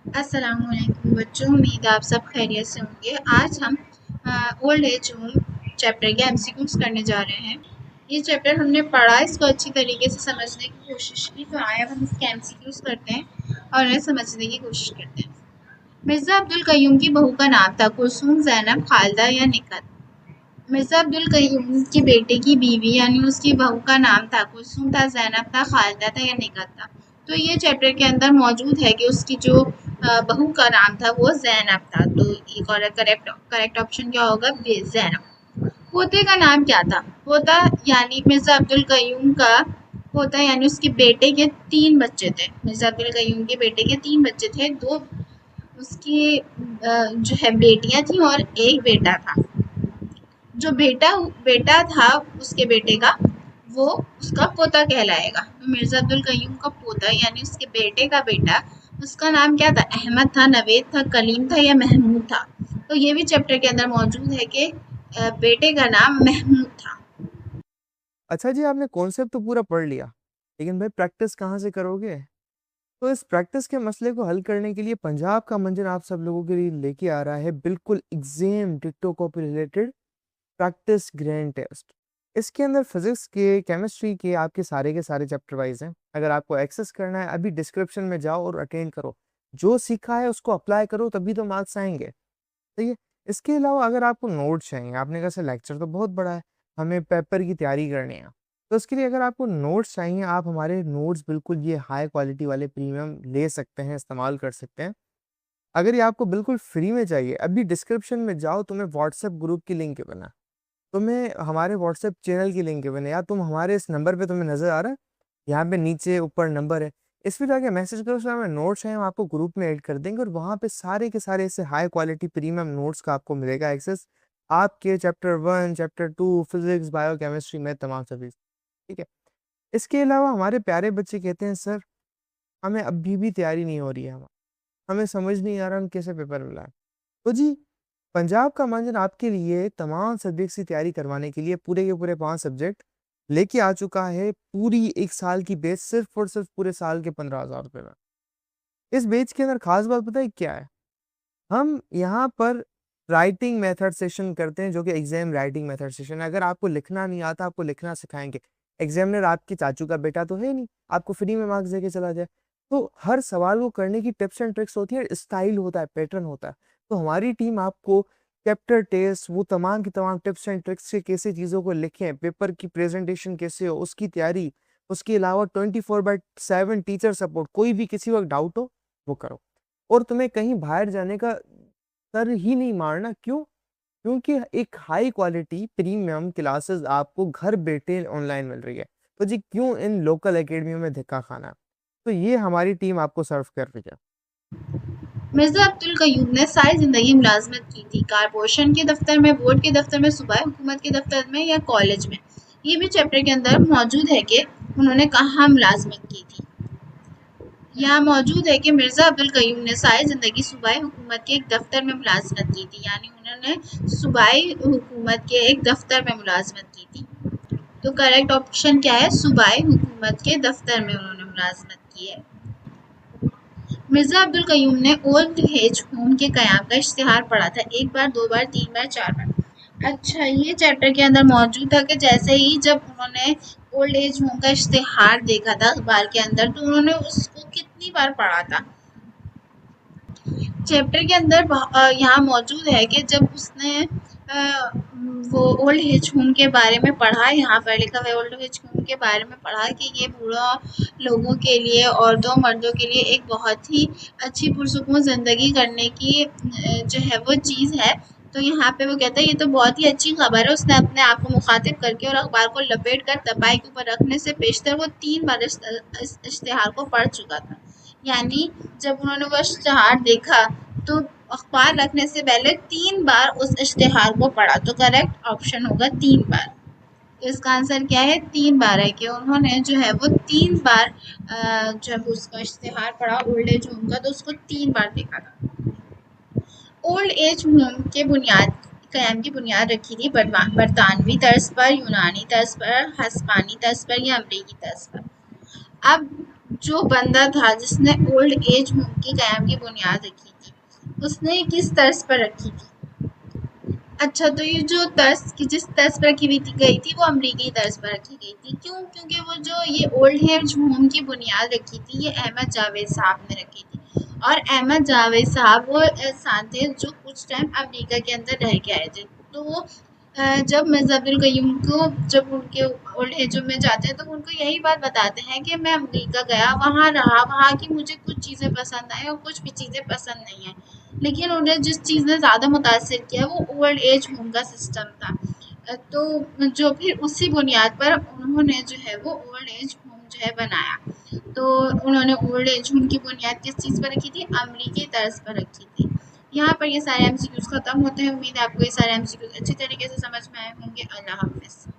अस्सलामुअलैकुम बच्चों, उम्मीद है आप सब खैरियत से होंगे। आज हम ओल्ड एज होम चैप्टर के एमसीक्यूज करने जा रहे हैं। ये चैप्टर हमने पढ़ा, इसको अच्छी तरीके से समझने की कोशिश की, तो आए अब हम इसके एमसीक्यूज करते हैं और उन्हें समझने की कोशिश करते हैं। मिर्ज़ा अब्दुल कयूम की बहू का नाम था कुलसूम, ज़ैनब, खालिदा या निकत। मिर्ज़ा अब्दुल कयूम के बेटे की बीवी यानी उसकी बहू का नाम था कुलसूम था, ज़ैनब था, खालिदा था या निकत था। तो ये चैप्टर के अंदर मौजूद है कि उसकी जो बहू का नाम था वो ज़ैनब था। तो ये करेक्ट करेक्ट ऑप्शन क्या होगा? ज़ैनब। पोते का नाम क्या था? पोता यानी मिर्ज़ा अब्दुल कयूम का पोता यानी उसके बेटे के 3 बच्चे थे। मिर्ज़ा अब्दुल कयूम के बेटे के 3 बच्चे थे, 2 उसकी जो है बेटियां थी और एक बेटा था। जो बेटा था उसके बेटे का, वो उसका पोता कहलाएगा। तो मिर्ज़ा अब्दुल कयूम का पोता यानी उसके बेटे का बेटा, उसका नाम क्या था? अहमद था, नवेद था, कलीम था या महमूद था। तो ये भी चैप्टर के अंदर मौजूद है कि बेटे का नाम महमूद था। अच्छा जी, आपने कॉन्सेप्ट तो पूरा पढ़ लिया, लेकिन भाई प्रैक्टिस कहाँ से करोगे? तो इस प्रैक्टिस के मसले को हल करने के लिए पंजाब का मंजर आप सब लोगों के लिए लेके आ रहा है बिल्कुल एग्जाम डिक्टो copy related practice grand test. इसके अंदर फिजिक्स के, केमिस्ट्री के आपके सारे के सारे चैप्टर वाइज हैं। अगर आपको एक्सेस करना है, अभी डिस्क्रिप्शन में जाओ और अटेंड करो। जो सीखा है उसको अप्लाई करो, तभी तो मार्क्स आएंगे। ठीक है। इसके अलावा अगर आपको नोट्स चाहिए, आपने कहा सर लेक्चर तो बहुत बड़ा है, हमें पेपर की तैयारी करनी है, तो इसके लिए अगर आपको नोट्स चाहिए, आप हमारे नोट्स बिल्कुल ये हाई क्वालिटी वाले प्रीमियम ले सकते हैं, इस्तेमाल कर सकते हैं। अगर ये आपको बिल्कुल फ्री में चाहिए, अभी डिस्क्रिप्शन में जाओ, तुम्हें व्हाट्सएप ग्रुप की लिंक बना, तुम्हें हमारे व्हाट्सएप चैनल की लिंक बने, या तुम हमारे इस नंबर पे तुम्हें नजर आ रहा है, यहाँ पे नीचे ऊपर नंबर है, इस पे जाके मैसेज करो, सर हमें नोट्स हैं, हम आपको ग्रुप में ऐड कर देंगे और वहाँ पे सारे के सारे ऐसे हाई क्वालिटी प्रीमियम नोट्स का आपको मिलेगा एक्सेस। आपके chapter 1, chapter 2, physics, bio chemistry में तमाम सभी। ठीक है। इसके अलावा हमारे प्यारे बच्चे कहते हैं सर हमें अभी भी तैयारी नहीं हो रही है, हमें समझ नहीं आ रहा हम कैसे पेपर मिला है। तो जी, पंजाब का मंजन आपके लिए तमाम सब्जेक्ट्स की तैयारी करवाने के लिए पूरे के पूरे 5 सब्जेक्ट लेके आ चुका है, पूरी 1 साल की बेच, सिर्फ और सिर्फ पूरे साल के 15,000 रुपए में। इस बेच के अंदर खास बात पता है क्या है? हम यहाँ पर राइटिंग मेथड सेशन करते हैं, जो कि एग्जाम राइटिंग मेथड सेशन है। अगर आपको लिखना नहीं आता, आपको लिखना सिखाएंगे। एग्जामिनर आपके चाचू का बेटा तो है नहीं, आपको फ्री में मार्क्स देके चला जाए। तो हर सवाल को करने की टिप्स एंड ट्रिक्स होती है, स्टाइल होता है, पैटर्न होता है। तो हमारी टीम आपको चैप्टर टेस्ट, वो तमाम की तमाम टिप्स एंड ट्रिक्स से कैसे चीज़ों को लिखें, पेपर की प्रेजेंटेशन कैसे हो, उसकी तैयारी, उसके अलावा 24/7 टीचर सपोर्ट, कोई भी किसी वक्त डाउट हो वो करो। और तुम्हें कहीं बाहर जाने का सर ही नहीं मारना। क्यों? क्योंकि एक हाई क्वालिटी प्रीमियम क्लासेस आपको घर बैठे ऑनलाइन मिल रही है। तो जी क्यों इन लोकल एकेडमियों में धक्का खाना है? तो ये हमारी टीम आपको सर्व कर रही है। मिर्ज़ा अब्दुल कयूम ने सारी ज़िंदगी मुलाजमत की थी, कारपोरेशन के दफ्तर में, बोर्ड के दफ्तर में, सूबाई हुकूमत के दफ्तर में या कॉलेज में। ये भी चैप्टर के अंदर मौजूद है कि उन्होंने कहाँ मुलाजमत की थी। यहाँ मौजूद है कि मिर्ज़ा अब्दुल कयूम ने सारी ज़िंदगी सूबाई हुकूमत के एक दफ्तर में मुलाजमत की थी, यानी उन्होंने सूबाई हुकूमत के एक दफ्तर में मुलाजमत की थी। तो करेक्ट ऑप्शन क्या है? सूबाई हुकूमत के दफ्तर में उन्होंने मुलाजमत की है। मिर्ज़ा अब्दुल कयूम ने ओल्ड एज होम के क़याम का इश्तिहार पढ़ा था, 1 बार, 2 बार, 3 बार, 4 बार। अच्छा, ये चैप्टर के अंदर मौजूद था कि जैसे ही जब उन्होंने ओल्ड एज होम का इश्तिहार देखा था अखबार के अंदर, तो उन्होंने उसको कितनी बार पढ़ा था। चैप्टर के अंदर यहाँ मौजूद है कि जब उसने वो ओल्ड एज होम के बारे में पढ़ा, यहाँ पर लिखा हुआ है ओल्ड एज होम के बारे में पढ़ा कि ये बूढ़ा लोगों के लिए, औरतों मर्दों के लिए एक बहुत ही अच्छी पुरसुकून ज़िंदगी करने की जो है वो चीज़ है। तो यहाँ पे वो कहता है ये तो बहुत ही अच्छी खबर है। उसने अपने आप को मुखातिब करके और अखबार को लपेट कर तपाई के ऊपर रखने से पेशतर वो 3 बार इस इश्तिहार को पढ़ चुका था। यानी जब उन्होंने वो इश्तिहार देखा तो अखबार रखने से पहले 3 बार उस इश्तिहार को पढ़ा। तो करेक्ट ऑप्शन होगा 3 बार। तो इसका आंसर क्या है? 3 बार है कि उन्होंने जो है वो 3 बार जब उसका इश्तिहार पढ़ा ओल्ड एज होम का, तो उसको 3 बार देखा था। ओल्ड एज होम के बुनियाद क़याम की बुनियाद रखी थी बरतानवी तर्ज पर, यूनानी तर्ज पर, हस्पानी तर्ज पर या अमरीकी तर्ज पर। अब जो बंदा था जिसने ओल्ड एज होम के क़याम की बुनियाद रखी थी, उसने किस तर्ज पर रखी थी? अच्छा, तो ये जो तर्ज की जिस तर्ज पर रखी हुई गई थी वो अमरीकी तर्ज पर रखी गई थी। क्यों? क्योंकि वो जो ये ओल्ड एज होम की बुनियाद रखी थी ये अहमद जावेद साहब ने रखी थी। और अहमद जावेद साहब वो इंसान थे जो कुछ टाइम अमेरिका के अंदर रह के आए थे। तो वो जब मिर्ज़ा अब्दुल क़य्यूम को जब उनके ओल्ड एज होम में जाते हैं तो उनको यही बात बताते हैं कि मैं अमेरिका गया, वहाँ रहा, वहाँ की मुझे कुछ चीज़ें पसंद आई और कुछ भी चीज़ें पसंद नहीं आई। लेकिन उन्हें जिस चीज़ ने ज़्यादा मुतासिर किया वो ओल्ड एज होम का सिस्टम था। तो जो फिर उसी बुनियाद पर उन्होंने जो है वो ओल्ड एज होम जो है बनाया। तो उन्होंने ओल्ड एज होम की बुनियाद किस चीज़ पर रखी थी? अमरीकी तर्ज पर रखी थी। यहाँ पर ये सारे एमसीक्यूज़ खत्म होते हैं। उम्मीद है आपको ये सारे एमसीक्यूज़ अच्छी तरीके से समझ में आए होंगे। अल्लाह हाफ़िज़।